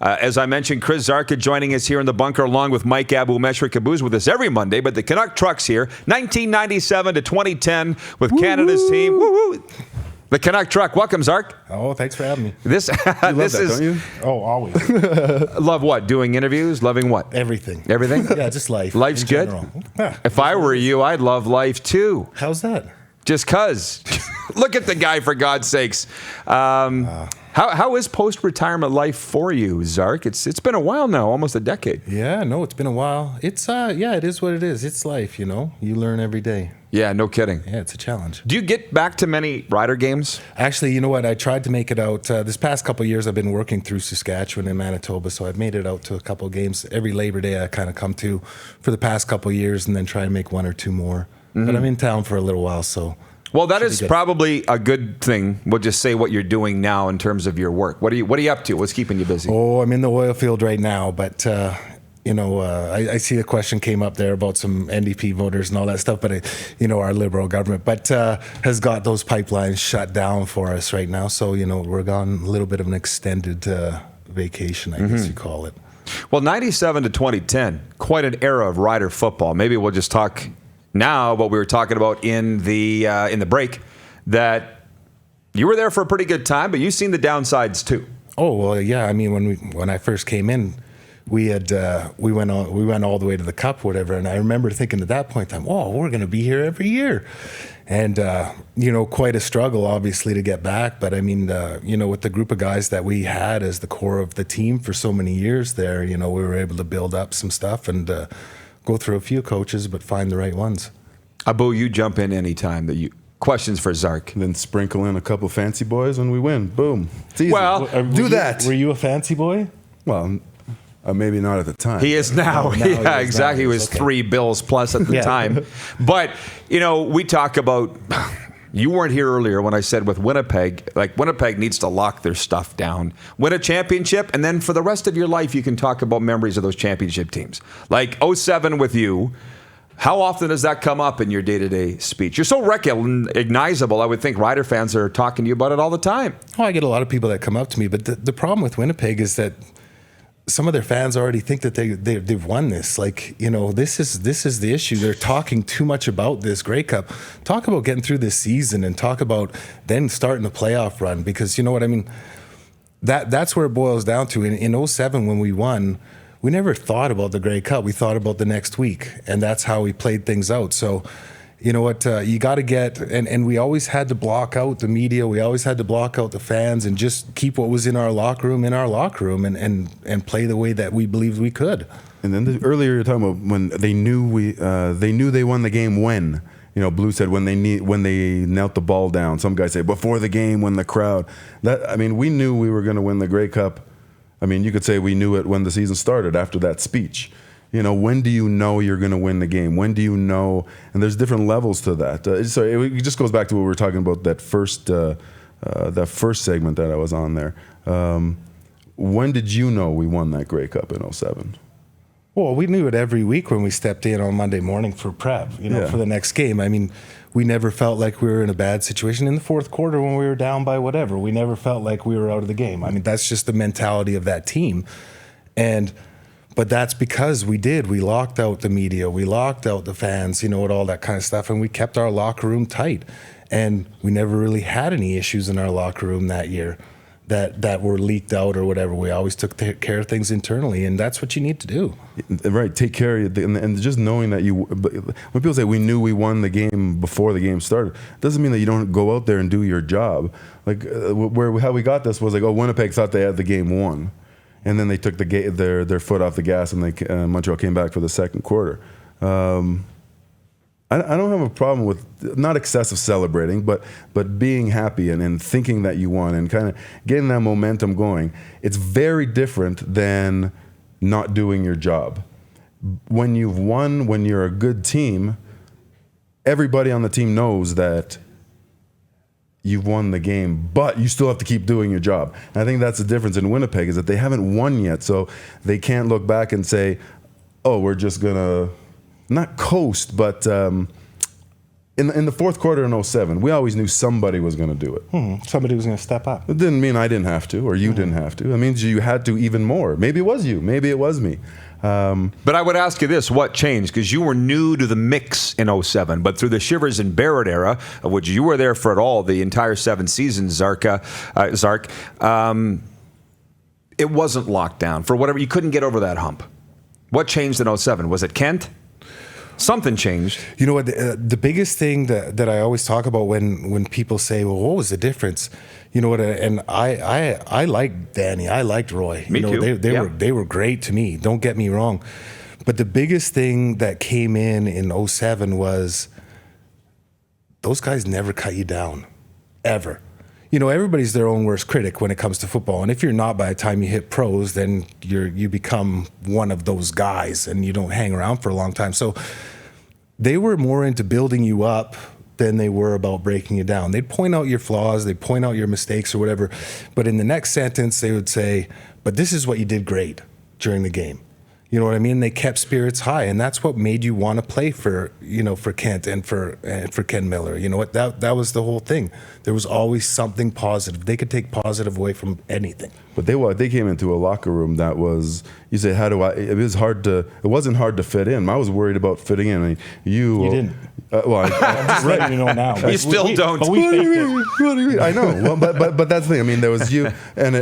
As I mentioned, Chris Szarka joining us here in the bunker along with Mike Abu-Meshri-Kabuz with us every Monday. But the Canuck Trucks here, 1997 to 2010 with Canada's team. Woo-hoo. The Canuck Truck. Welcome, Zark. Oh, thanks for having me. This You love this that, is don't you? Oh, always. love what? Doing interviews? Loving what? Everything. Everything? Yeah, just life. Life's in good? general. Yeah. If I were you, I'd love life too. How's that? Just cuz. Look at the guy, for God's sakes. How is post-retirement life for you, Zark? It's been a while now, almost a decade. Yeah, no, it's been a while. It's it is what it is. It's life, you know. You learn every day. Yeah, no kidding. Yeah, it's a challenge. Do you get back to many Rider games? Actually, you know what? I tried to make it out. This past couple of years, I've been working through Saskatchewan and Manitoba, so I've made it out to a couple of games. Every Labor Day, I kind of come to for the past couple of years and then try and make one or two more. Mm-hmm. But I'm in town for a little while, so... Well, that is probably a good thing. We'll just say what you're doing now in terms of your work. What are you up to? What's keeping you busy? Oh, I'm in the oil field right now, but I see a question came up there about some NDP voters and all that stuff, but our Liberal government has got those pipelines shut down for us right now. So, we're gone a little bit of an extended vacation, I guess you call it. Well, 97 to 2010, quite an era of Rider football. Maybe we'll just talk now what we were talking about in the break, that you were there for a pretty good time, but you've seen the downsides too. Oh well, yeah. I mean, when I first came in, we went all the way to the Cup, whatever. And I remember thinking at that point in time, oh, we're going to be here every year, and quite a struggle, obviously, to get back. But I mean, with the group of guys that we had as the core of the team for so many years there, we were able to build up some stuff and go through a few coaches, but find the right ones. Abu, you jump in anytime that you... Questions for Zark. And then sprinkle in a couple fancy boys and we win. Boom. It's easy. Well, do that. Were you a fancy boy? Well, maybe not at the time. He is now. Yeah, exactly. He was okay. 3 bills plus at the time. But, we talk about... You weren't here earlier when I said with Winnipeg, Winnipeg needs to lock their stuff down, win a championship, and then for the rest of your life, you can talk about memories of those championship teams. Like 07 with you, how often does that come up in your day-to-day speech? You're so recognizable, I would think Rider fans are talking to you about it all the time. Oh, I get a lot of people that come up to me, but the problem with Winnipeg is that some of their fans already think that they've won this. This is the issue. They're talking too much about this Grey Cup. Talk about getting through this season and talk about then starting the playoff run, because you know what I mean? That's where it boils down to. In 07 when we won, we never thought about the Grey Cup. We thought about the next week, and that's how we played things out. So, you know what, you got to get, and we always had to block out the media. We always had to block out the fans and just keep what was in our locker room and play the way that we believed we could. And then earlier you're talking about when they knew they won the game when. Blue said when they knelt the ball down. Some guys say before the game when the crowd. We knew we were going to win the Grey Cup. You could say we knew it when the season started after that speech. When do you know you're going to win the game? When do you know? And there's different levels to that. So it just goes back to what we were talking about, that first segment that I was on there. When did you know we won that Grey Cup in 07? Well, we knew it every week when we stepped in on Monday morning for prep, for the next game. We never felt like we were in a bad situation in the fourth quarter when we were down by whatever. We never felt like we were out of the game. That's just the mentality of that team. But that's because we locked out the media, we locked out the fans, and all that kind of stuff, and we kept our locker room tight. And we never really had any issues in our locker room that year that were leaked out or whatever. We always took care of things internally, and that's what you need to do. Right, take care of it, and just knowing that when people say we knew we won the game before the game started, doesn't mean that you don't go out there and do your job. How we got this was Winnipeg thought they had the game won. And then they took their foot off the gas, and Montreal came back for the second quarter. I don't have a problem with not excessive celebrating, but being happy and thinking that you won and kind of getting that momentum going. It's very different than not doing your job. When you've won, when you're a good team, everybody on the team knows that you've won the game, but you still have to keep doing your job. And I think that's the difference in Winnipeg, is that they haven't won yet, so they can't look back and say, oh, we're just going to not coast, but in the fourth quarter in 07, we always knew somebody was going to do it. Somebody was going to step up. It didn't mean I didn't have to, or you didn't have to. It means you had to even more. Maybe it was you. Maybe it was me. But I would ask you this, what changed? Because you were new to the mix in 07, but through the Shivers and Barrett era, of which you were there for it all, the entire 7 seasons, Zark, it wasn't locked down. For whatever, you couldn't get over that hump. What changed in 07? Was it Kent? Something changed. You know what? The biggest thing that I always talk about when people say, well, what was the difference? You know what? And I liked Danny. I liked Roy. Me too. They were great to me. Don't get me wrong. But the biggest thing that came in 07 was those guys never cut you down, ever. You know, everybody's their own worst critic when it comes to football. And if you're not, by the time you hit pros, then you become one of those guys and you don't hang around for a long time. So they were more into building you up than they were about breaking you down. They'd point out your flaws, they'd point out your mistakes or whatever. But in the next sentence, they would say, but this is what you did great during the game. You know what I mean? They kept spirits high, and that's what made you want to play for Kent and for Ken Miller. You know what? That was the whole thing. There was always something positive. They could take positive away from anything. But they came into a locker room that was, you say, how do I? It wasn't hard to fit in. I was worried about fitting in. I mean, you didn't. I'm just letting you know now. You still don't. But we faked it. What do you mean? I know. Well, but that's the thing. I mean, there was you, and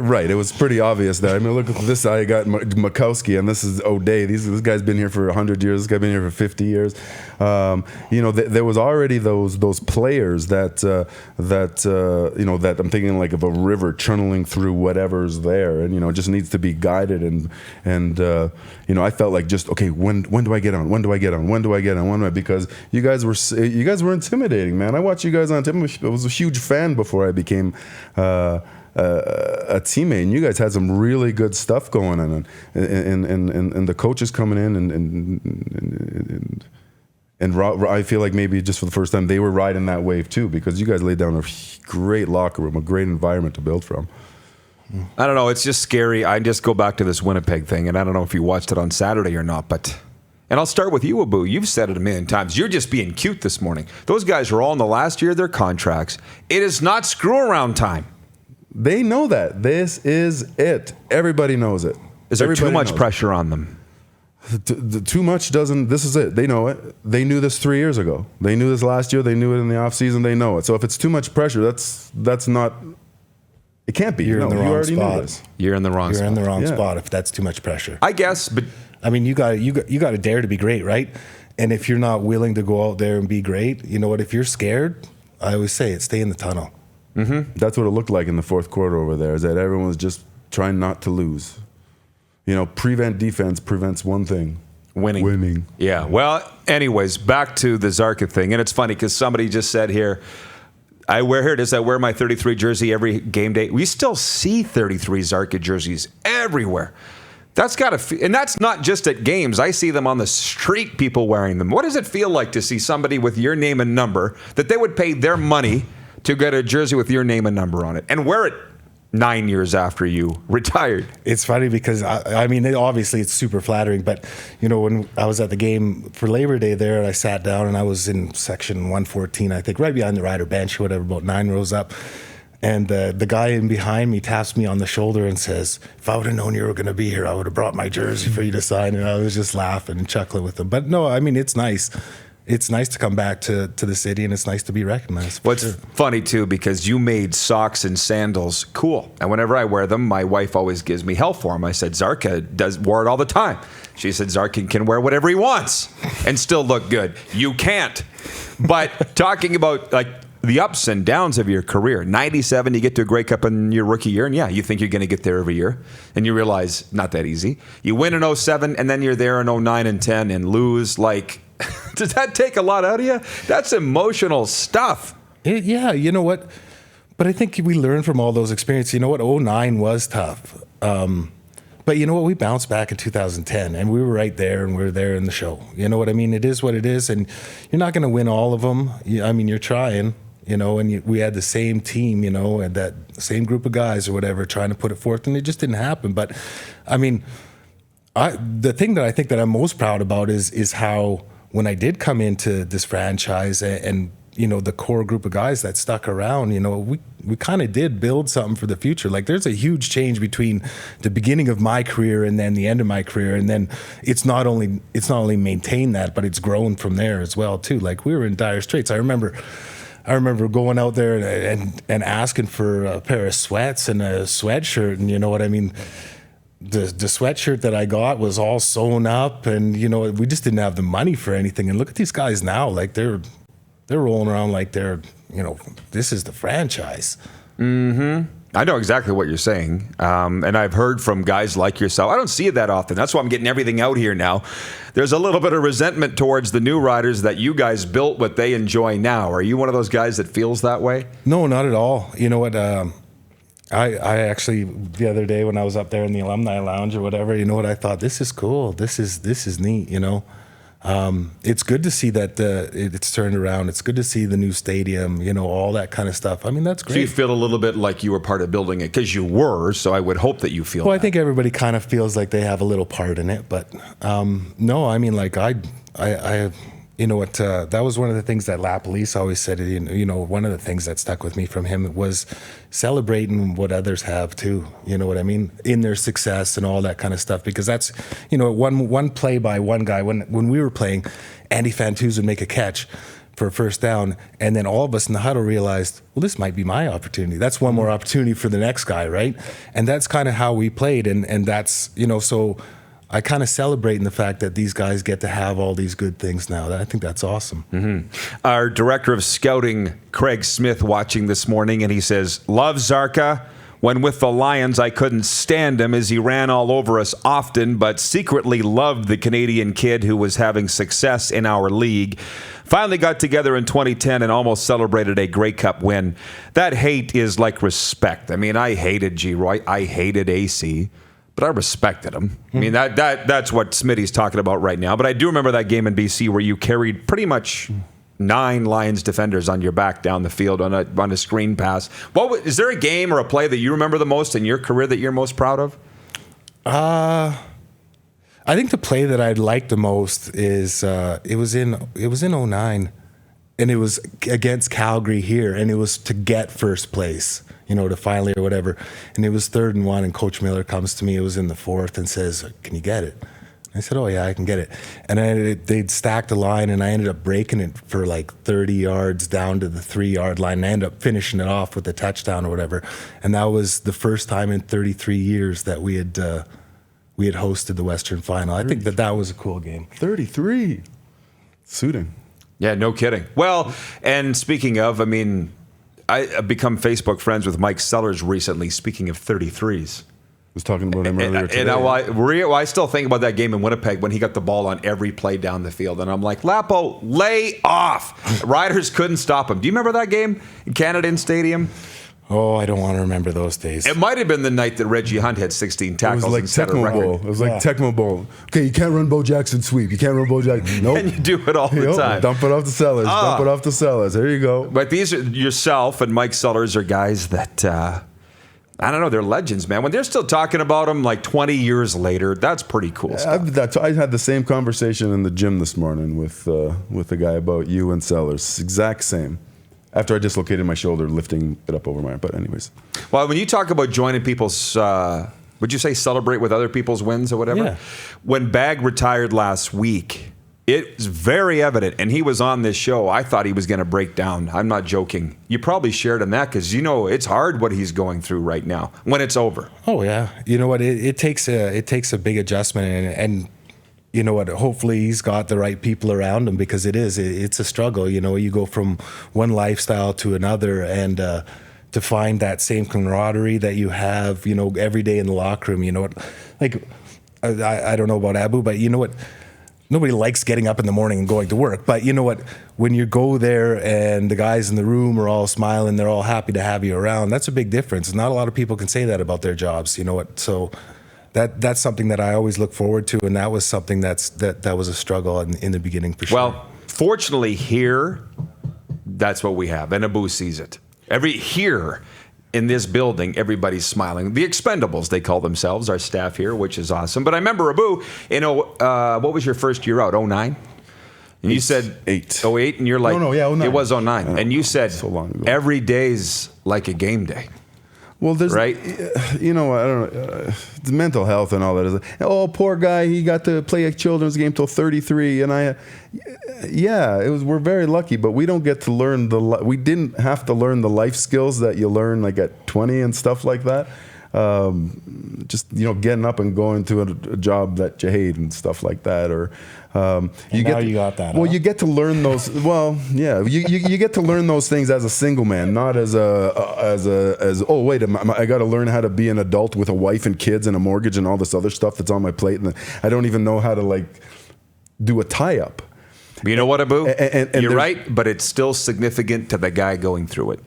right. It was pretty obvious there. I mean, look at this. I got Makowski, and this is O'Day. This guy's been here for 100 years. This guy's been here for 50 years. There was already those players that I'm thinking like of a river channeling through whatever's there, and it just needs to be guided. And I felt like just okay. When do I get on? When do I get on? When do I get on? When do I? Because you guys were intimidating, man. I watched you guys on TV. I was a huge fan before I became a teammate, and you guys had some really good stuff going on, and the coaches coming in, and I feel like maybe just for the first time they were riding that wave too, because you guys laid down a great locker room, a great environment to build from. I don't know. It's just scary. I just go back to this Winnipeg thing, and I don't know if you watched it on Saturday or not, but. And I'll start with you, Abu. You've said it a million times. You're just being cute this morning. Those guys are all in the last year of their contracts. It is not screw-around time. They know that. This is it. Everybody knows it. Is there too much pressure on them? Too much doesn't. This is it. They know it. They knew this 3 years ago. They knew this last year. They knew it in the offseason. They know it. So if it's too much pressure, that's not. It can't be. You're in the wrong spot. Knew this. You're in the wrong spot. You're in the wrong spot if that's too much pressure. I guess, but I mean, you got to dare to be great, right? And if you're not willing to go out there and be great, you know what? If you're scared, I always say it, stay in the tunnel. Mm-hmm. That's what it looked like in the fourth quarter over there, is that everyone was just trying not to lose. Prevent defense prevents one thing. Winning. Yeah. Well, anyways, back to the Szarka thing. And it's funny because somebody just said here, I wear my 33 jersey every game day. We still see 33 Szarka jerseys everywhere. That's and that's not just at games. I see them on the street, people wearing them. What does it feel like to see somebody with your name and number, that they would pay their money to get a jersey with your name and number on it and wear it 9 years after you retired? It's funny because, obviously it's super flattering, but, when I was at the game for Labor Day there, I sat down and I was in section 114, I think, right behind the rider bench or whatever, about 9 rows up. And the guy in behind me taps me on the shoulder and says, if I would have known you were going to be here, I would have brought my jersey for you to sign. And I was just laughing and chuckling with him. But no, it's nice. It's nice to come back to the city, and it's nice to be recognized. What's funny, too, because you made socks and sandals cool. And whenever I wear them, my wife always gives me hell for them. I said, Szarka wore it all the time. She said, Szarka can wear whatever he wants and still look good. You can't. But talking about, the ups and downs of your career. 97, you get to a Grey Cup in your rookie year, and you think you're going to get there every year, and you realize not that easy. You win in 07, and then you're there in 09 and 10 and lose. Does that take a lot out of you? That's emotional stuff. Yeah, you know what? But I think we learned from all those experiences. You know what? 09 was tough. But you know what? We bounced back in 2010, and we were right there, and we were there in the show. You know what I mean? It is what it is, and you're not going to win all of them. You're trying. And we had the same team, and that same group of guys or whatever trying to put it forth, and it just didn't happen. But, the thing that I think that I'm most proud about is how when I did come into this franchise and the core group of guys that stuck around, we kind of did build something for the future. Like there's a huge change between the beginning of my career and then the end of my career. And then it's not only maintained that, but it's grown from there as well too. Like we were in dire straits. I remember going out there and asking for a pair of sweats and a sweatshirt, and you know what I mean? The sweatshirt that I got was all sewn up, and we just didn't have the money for anything. And look at these guys now, like they're rolling around like they're, this is the franchise. Mm-hmm. I know exactly what you're saying. And I've heard from guys like yourself. I don't see it that often. That's why I'm getting everything out here now. There's a little bit of resentment towards the new riders that you guys built what they enjoy now. Are you one of those guys that feels that way? No, not at all. You know what? I actually, the other day when I was up there in the alumni lounge or whatever, you know what? I thought, this is cool. This is neat, It's good to see that it's turned around. It's good to see the new stadium, all that kind of stuff. I mean, that's great. So you feel a little bit like you were part of building it, because you were, so I would hope that you feel Well, that. I think everybody kind of feels like they have a little part in it, but no, I mean, like I that was one of the things that Lapalisse always said. One of the things that stuck with me from him was celebrating what others have too. You know what I mean? In their success and all that kind of stuff. Because that's, one play by one guy. When we were playing, Andy Fantuz would make a catch for a first down, and then all of us in the huddle realized, well, this might be my opportunity. That's one more opportunity for the next guy, right? And that's kind of how we played, and that's, so I kind of celebrate in the fact that these guys get to have all these good things now. I think that's awesome. Mm-hmm. Our director of scouting, Craig Smith, watching this morning, and he says, love Szarka. When with the Lions, I couldn't stand him as he ran all over us often, but secretly loved the Canadian kid who was having success in our league. Finally got together in 2010 and almost celebrated a Grey Cup win. That hate is like respect. I mean, I hated G-Roy. I hated AC. But I respected him. I mean, that's what Smitty's talking about right now. But I do remember that game in BC where you carried pretty much 9 Lions defenders on your back down the field on a screen pass. Is there a game or a play that you remember the most in your career that you're most proud of? I think the play that I liked the most is it was in 09, and it was against Calgary here, and it was to get first place. To finally or whatever. And it was 3rd and 1, and Coach Miller comes to me, it was in the 4th, and says, can you get it? I said, oh yeah, I can get it. And they'd stacked the line, and I ended up breaking it for like 30 yards down to the 3-yard line, and I ended up finishing it off with a touchdown or whatever. And that was the first time in 33 years that we had hosted the Western Final. I think that was a cool game. 33. Suiting. Yeah, no kidding. Well, and speaking of, I mean, I've become Facebook friends with Mike Sellers recently, speaking of 33s. Was talking about him earlier today. And I still think about that game in Winnipeg when he got the ball on every play down the field. And I'm like, Lapo, lay off. Riders couldn't stop him. Do you remember that game in Canada Stadium? Oh, I don't want to remember those days. It might have been the night that Reggie Hunt had 16 tackles. It was like and set a Tecmo record. Bowl. It was like Tecmo Bowl. Okay, you can't run Bo Jackson sweep. You can't run Bo Jackson. Nope. And you do it all the time. Dump it off the Sellers. Dump it off the Sellers. There you go. But these are yourself and Mike Sellers are guys that, I don't know, they're legends, man. When they're still talking about them like 20 years later, that's pretty cool stuff. I had the same conversation in the gym this morning with the guy about you and Sellers. Exact same. After I dislocated my shoulder, lifting it up over my arm. But anyways. Well, when you talk about joining people's, would you say celebrate with other people's wins or whatever? Yeah. When Bag retired last week, it's very evident, and he was on this show. I thought he was going to break down. I'm not joking. You probably shared in that because, it's hard what he's going through right now when it's over. Oh, yeah. You know what? It takes a big adjustment, and you know what, hopefully he's got the right people around him, because it's a struggle. You go from one lifestyle to another, and to find that same camaraderie that you have, every day in the locker room. Like, I don't know about Abu, but you know what, nobody likes getting up in the morning and going to work. But you know what, when you go there and the guys in the room are all smiling, they're all happy to have you around, that's a big difference. Not a lot of people can say that about their jobs. You know what, so that's something that I always look forward to, and that was something that was a struggle in the beginning for sure. Well, fortunately here, that's what we have, and Abu sees it. Here in this building, everybody's smiling. The Expendables, they call themselves, our staff here, which is awesome. But I remember, Abu, what was your first year out, 09? And you said 08, and you're like, No, yeah, 09. It was 09. And you said so long ago. every day's like a game day. Well, there's, right? You know, I don't know, the mental health and all that is. Oh, poor guy, he got to play a children's game till 33, and we're very lucky, but we don't get to learn we didn't have to learn the life skills that you learn like at 20 and stuff like that. Just, you know, getting up and going to a job that you hate and stuff like that, or you got that. Well, you get to learn those. Well, yeah, you get to learn those things as a single man, not as oh wait, I got to learn how to be an adult with a wife and kids and a mortgage and all this other stuff that's on my plate, and I don't even know how to like do a tie up. You know what, Abu? And you're right, but it's still significant to the guy going through it.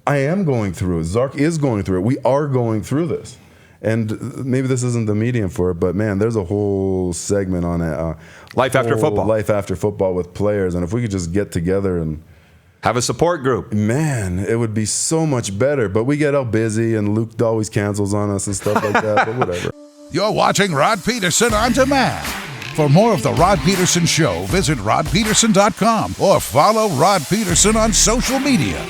I am going through it. Szarka is going through it. We are going through this. And maybe this isn't the medium for it, but man, there's a whole segment on it. Life after football. Life after football with players. And if we could just get together and have a support group, man, it would be so much better. But we get all busy, and Luke always cancels on us and stuff like that, but whatever. You're watching Rod Pedersen On Demand. For more of The Rod Pedersen Show, visit rodpedersen.com or follow Rod Pedersen on social media.